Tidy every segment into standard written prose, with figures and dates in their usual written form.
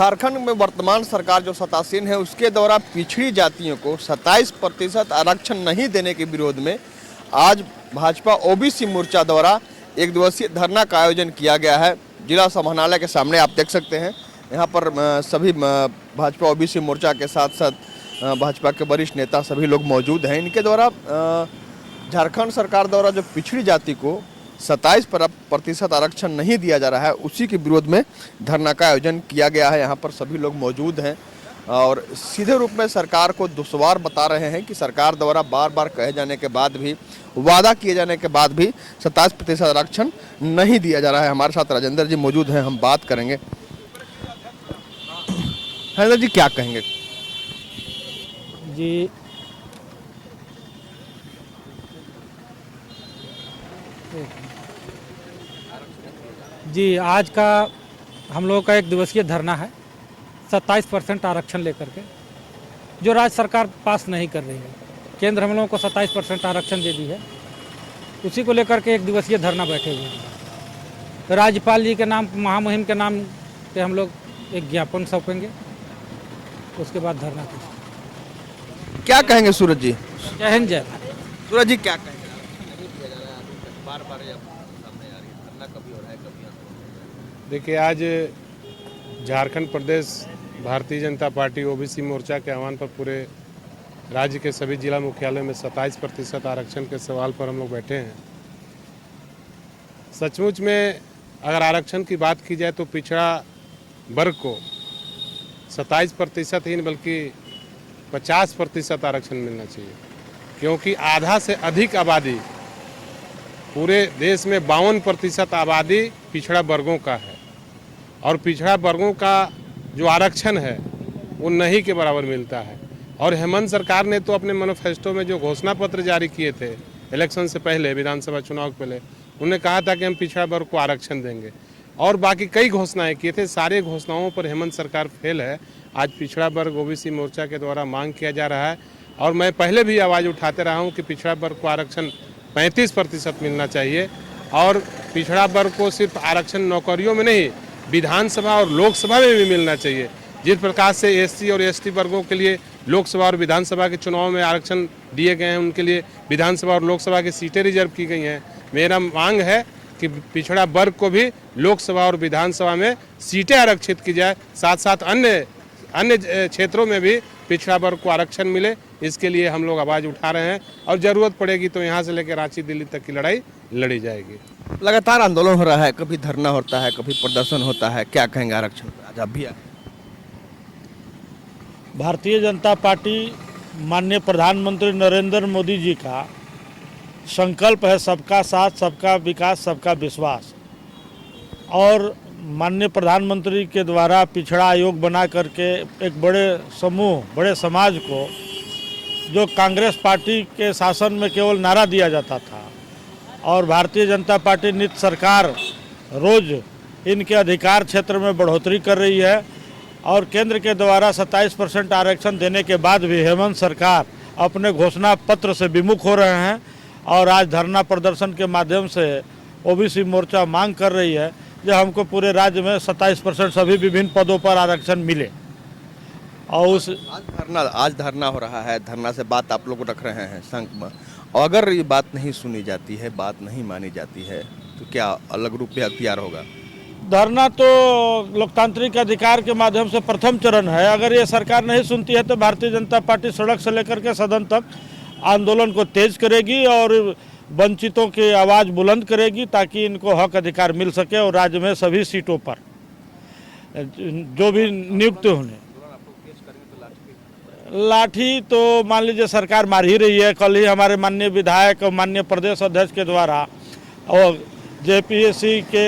झारखंड में वर्तमान सरकार जो सत्तासीन है उसके द्वारा पिछड़ी जातियों को 27% आरक्षण नहीं देने के विरोध में आज भाजपा ओबीसी मोर्चा द्वारा एक दिवसीय धरना का आयोजन किया गया है। जिला समाहरणालय के सामने आप देख सकते हैं, यहाँ पर सभी भाजपा ओबीसी मोर्चा के साथ साथ भाजपा के वरिष्ठ नेता सभी लोग मौजूद हैं। इनके द्वारा झारखंड सरकार द्वारा जो पिछड़ी जाति को 27% आरक्षण नहीं दिया जा रहा है, उसी के विरोध में धरना का आयोजन किया गया है। यहाँ पर सभी लोग मौजूद हैं और सीधे रूप में सरकार को दुश्वार बता रहे हैं कि सरकार द्वारा बार बार कहे जाने के बाद भी, वादा किए जाने के बाद भी 27% आरक्षण नहीं दिया जा रहा है। हमारे साथ राजेंद्र जी मौजूद हैं, हम बात करेंगे। राजेंद्र जी क्या कहेंगे? जी आज का हम लोगों का एक दिवसीय धरना है 27% आरक्षण लेकर के, जो राज्य सरकार पास नहीं कर रही है। केंद्र हम लोगों को 27% आरक्षण दे दी है, उसी को लेकर के एक दिवसीय धरना बैठे हुए हैं। राज्यपाल जी के नाम, महामहिम के नाम पे हम लोग एक ज्ञापन सौंपेंगे, उसके बाद धरना करेंगे। क्या कहेंगे सूरज जी? जय हिंद, जय। सूरज जी क्या कहेंगे? देखिए, आज झारखंड प्रदेश भारतीय जनता पार्टी ओबीसी मोर्चा के आह्वान पर पूरे राज्य के सभी जिला मुख्यालयों में 27% आरक्षण के सवाल पर हम लोग बैठे हैं। सचमुच में अगर आरक्षण की बात की जाए तो पिछड़ा वर्ग को 27% ही नहीं बल्कि 50% आरक्षण मिलना चाहिए, क्योंकि आधा से अधिक आबादी, पूरे देश में 52% आबादी पिछड़ा वर्गों का है और पिछड़ा वर्गों का जो आरक्षण है वो नहीं के बराबर मिलता है। और हेमंत सरकार ने तो अपने मैनिफेस्टो में जो घोषणा पत्र जारी किए थे इलेक्शन से पहले, विधानसभा चुनाव के पहले, उन्होंने कहा था कि हम पिछड़ा वर्ग को आरक्षण देंगे और बाकी कई घोषणाएं किए थे। सारे घोषणाओं पर हेमंत सरकार फेल है। आज पिछड़ा वर्ग ओबीसी मोर्चा के द्वारा मांग किया जा रहा है और मैं पहले भी आवाज़ उठाते रहा हूँ कि पिछड़ा वर्ग को आरक्षण 35% मिलना चाहिए। और पिछड़ा वर्ग को सिर्फ आरक्षण नौकरियों में नहीं, विधानसभा और लोकसभा में भी मिलना चाहिए। जिस प्रकार से एससी और एसटी वर्गों के लिए लोकसभा और विधानसभा के चुनाव में आरक्षण दिए गए हैं, उनके लिए विधानसभा और लोकसभा की सीटें रिजर्व की गई हैं। मेरा मांग है कि पिछड़ा वर्ग को भी लोकसभा और विधानसभा में सीटें आरक्षित की जाए, साथ साथ अन्य क्षेत्रों में भी पिछड़ा वर्ग को आरक्षण मिले। इसके लिए हम लोग आवाज़ उठा रहे हैं और ज़रूरत पड़ेगी तो यहाँ से लेकर रांची, दिल्ली तक की लड़ाई लड़ी जाएगी। लगातार आंदोलन हो रहा है, कभी धरना होता है, कभी प्रदर्शन होता है, क्या कहेंगे आरक्षण पर? आज आप भी आए। भारतीय जनता पार्टी माननीय प्रधानमंत्री नरेंद्र मोदी जी का संकल्प है सबका साथ, सबका विकास, सबका विश्वास। और माननीय प्रधानमंत्री के द्वारा पिछड़ा आयोग बना करके एक बड़े समूह, बड़े समाज को, जो कांग्रेस पार्टी के शासन में केवल नारा दिया जाता था और भारतीय जनता पार्टी नित सरकार रोज इनके अधिकार क्षेत्र में बढ़ोतरी कर रही है और केंद्र के द्वारा 27% आरक्षण देने के बाद भी हेमंत सरकार अपने घोषणा पत्र से विमुख हो रहे हैं। और आज धरना प्रदर्शन के माध्यम से ओबीसी मोर्चा मांग कर रही है कि हमको पूरे राज्य में 27% सभी विभिन्न पदों पर आरक्षण मिले। और आज धरना हो रहा है, धरना से बात आप लोग रख रहे हैं संघ में, और अगर ये बात नहीं सुनी जाती है, बात नहीं मानी जाती है, तो क्या अलग रूप में अख्तियार होगा? धरना तो लोकतांत्रिक अधिकार के माध्यम से प्रथम चरण है। अगर ये सरकार नहीं सुनती है तो भारतीय जनता पार्टी सड़क से लेकर के सदन तक आंदोलन को तेज करेगी और वंचितों की आवाज़ बुलंद करेगी ताकि इनको हक अधिकार मिल सके और राज्य में सभी सीटों पर जो भी नियुक्त होने। लाठी तो मान लीजिए सरकार मार ही रही है। कल ही हमारे माननीय विधायक और माननीय प्रदेश अध्यक्ष के द्वारा और जेपीएससी के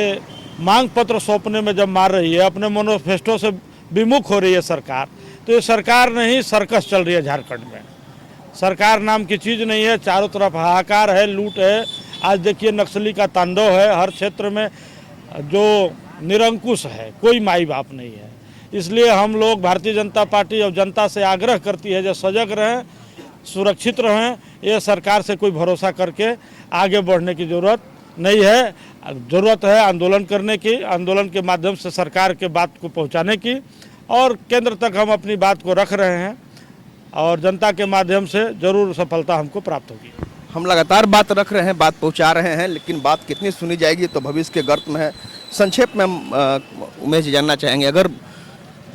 मांग पत्र सौंपने में जब मार रही है, अपने मैनिफेस्टो से विमुख हो रही है सरकार, तो ये सरकार नहीं, सर्कस चल रही है झारखंड में। सरकार नाम की चीज़ नहीं है, चारों तरफ हाहाकार है, लूट है। आज देखिए नक्सली का तांडव है, हर क्षेत्र में जो निरंकुश है, कोई माई बाप नहीं है। इसलिए हम लोग भारतीय जनता पार्टी और जनता से आग्रह करती है जो सजग रहें, सुरक्षित रहें। ये सरकार से कोई भरोसा करके आगे बढ़ने की ज़रूरत नहीं है। ज़रूरत है आंदोलन करने की, आंदोलन के माध्यम से सरकार के बात को पहुंचाने की और केंद्र तक हम अपनी बात को रख रहे हैं और जनता के माध्यम से जरूर सफलता हमको प्राप्त होगी। हम लगातार बात रख रहे हैं, बात पहुंचा रहे हैं, लेकिन बात कितनी सुनी जाएगी तो भविष्य के गर्त में है। संक्षेप में हम उमेश जानना चाहेंगे, अगर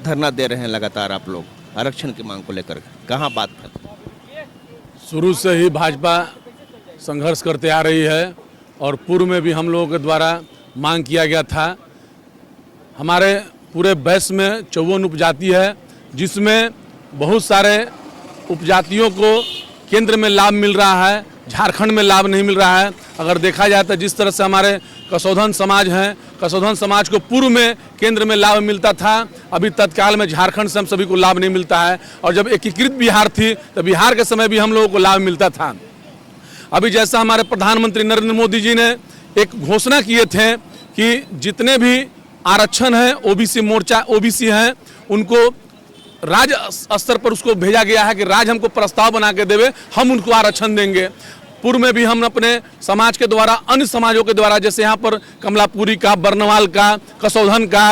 धरना दे रहे हैं लगातार आप लोग आरक्षण की मांग को लेकर, कहाँ बात करते हैं? शुरू से ही भाजपा संघर्ष करते आ रही है और पूर्व में भी हम लोगों के द्वारा मांग किया गया था। हमारे पूरे वैश्य में 54 उपजाति है, जिसमें बहुत सारे उपजातियों को केंद्र में लाभ मिल रहा है, झारखंड में लाभ नहीं मिल रहा है। अगर देखा जाए तो जिस तरह से हमारे कसौधन समाज हैं, कसौधन समाज को पूर्व में केंद्र में लाभ मिलता था, अभी तत्काल में झारखंड से हम सभी को लाभ नहीं मिलता है। और जब एकीकृत बिहार थी तो बिहार के समय भी हम लोगों को लाभ मिलता था। अभी जैसा हमारे प्रधानमंत्री नरेंद्र मोदी जी ने एक घोषणा किए थे कि जितने भी आरक्षण हैं, ओबीसी मोर्चा ओबीसी हैं, उनको राज्य स्तर पर उसको भेजा गया है कि राज्य हमको प्रस्ताव बना के देवे, हम उनको आरक्षण देंगे। पूर्व में भी हम अपने समाज के द्वारा, अन्य समाजों के द्वारा, जैसे यहाँ पर कमलापुरी का, बर्नवाल का, कसौधन का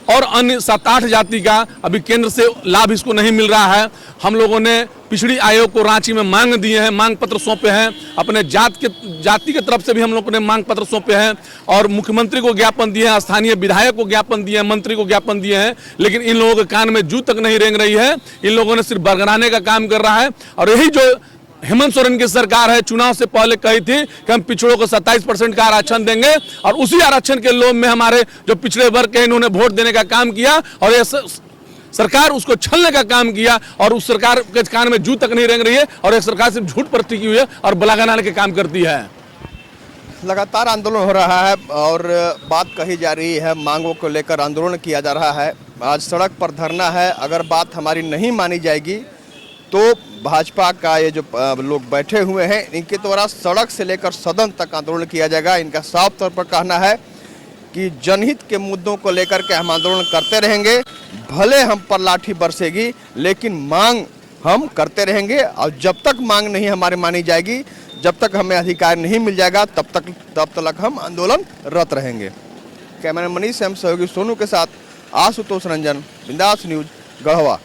और अन्य 7-8 जाति का अभी केंद्र से लाभ इसको नहीं मिल रहा है। हम लोगों ने पिछड़ी आयोग को रांची में मांग दिए हैं, मांग पत्र सौंपे हैं, अपने जाति के तरफ से भी हम लोगों ने मांग पत्र सौंपे हैं और मुख्यमंत्री को ज्ञापन दिए हैं, स्थानीय विधायक को ज्ञापन दिए हैं, मंत्री को ज्ञापन दिए हैं, लेकिन इन लोगों के कान में जू तक नहीं रेंग रही है। इन लोगों ने सिर्फ बरगराने का काम कर रहा है। और यही जो हेमंत सोरेन की सरकार है, चुनाव से पहले कही थी कि हम पिछड़ों को 27% का आरक्षण देंगे और उसी आरक्षण के लोभ में हमारे जो पिछड़े वर्ग हैं इन्होंने वोट देने का काम किया और ये सरकार उसको छलने का काम किया और उस सरकार के कान में जू तक नहीं रेंग रही है और एक सरकार सिर्फ झूठ पर टिकी हुई है और बलागाना के काम करती है। लगातार आंदोलन हो रहा है और बात कही जा रही है, मांगों को लेकर आंदोलन किया जा रहा है। आज सड़क पर धरना है, अगर बात हमारी नहीं मानी जाएगी तो भाजपा का ये जो लोग बैठे हुए हैं इनके द्वारा सड़क से लेकर सदन तक आंदोलन किया जाएगा। इनका साफ तौर पर कहना है कि जनहित के मुद्दों को लेकर के हम आंदोलन करते रहेंगे, भले हम पर लाठी बरसेगी लेकिन मांग हम करते रहेंगे और जब तक मांग नहीं हमारी मानी जाएगी, जब तक हमें अधिकार नहीं मिल जाएगा तब तक हम आंदोलनरत रहेंगे। कैमरा मनीष एम सहयोगी सोनू के साथ आशुतोष रंजन, बिंदास न्यूज, गढ़वा।